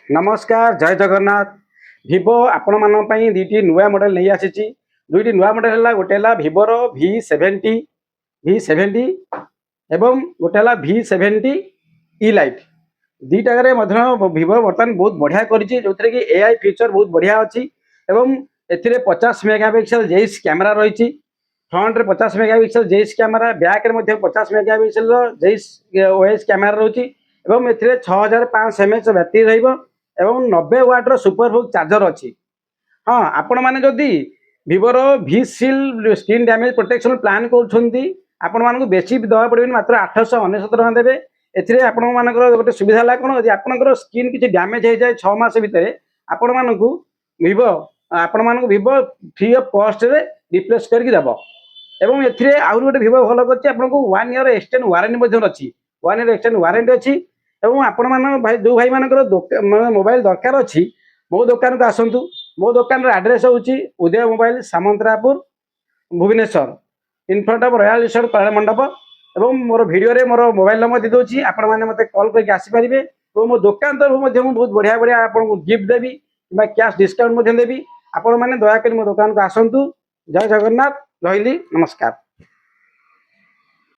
नमस्कार जय जगन्नाथ। भिवो आपण मान दुईटी नुआ मॉडल नहीं आसी। दुईटी नुआ मॉडल है गोटे भिवोर V70 एवं गोटे V70 ई लाइट दुईटारे भिवो बर्तमान बहुत बढ़िया कर जो कि AI फीचर बहुत बढ़िया अच्छी एवं ए 50 मेगापिक्सल जेइस कैमेरा रही। फ्रंट रे 50 मेगापिक्सल जेइस कैमेरा, बैक रे 50 मेगापिक्सल जेइस ओएस कैमेरा रही एवं ए 6500 mAh बैटरी रहिबो एवं 90 वाट सुपरहुक चार्जर अच्छी। हाँ आपण मैंने जदि भिवोर V-Shield screen damage protection plan कर बेसी दवा पड़े मात्र 899 टका देवे। एथिरे आपण मानकर गोटे सुविधा है कौन यदि आपंकर स्क्रीन किसी डैमेज हो जाए 6 मास भितर आपण मानकु भिवो भिवो फ्री ऑफ कॉस्ट रे रिप्लेस करके देव। एवं एथिरे आउर गोटे भिवो भल करछि आपनको 1 ईयर एक्सटेंड वारंटी अच्छी। 1 ईयर एक्सटेंड वारंटी अच्छी एवं आपण मान भाई जो भाई मानकर मोबाइल दरकार अच्छी मो दुकान को आसतु। मो दुकान एड्रेस होची Uday mobile Samantarapur Bhubaneswar in front of royal resort Kala Mandap. एवं मोर वीडियो रे मोर मोबाइल नंबर दी दोची आपण माने मते कॉल करके आसी परिबे। तो मो दुकान तरफ मध्य बहुत बढ़िया बढ़िया आपन को गिफ्ट देबी कि कैश डिस्काउंट मध्य देबी। आपण माने दया कर मो दुकान को आसतु। जय जगन्नाथ। रहिली नमस्कार।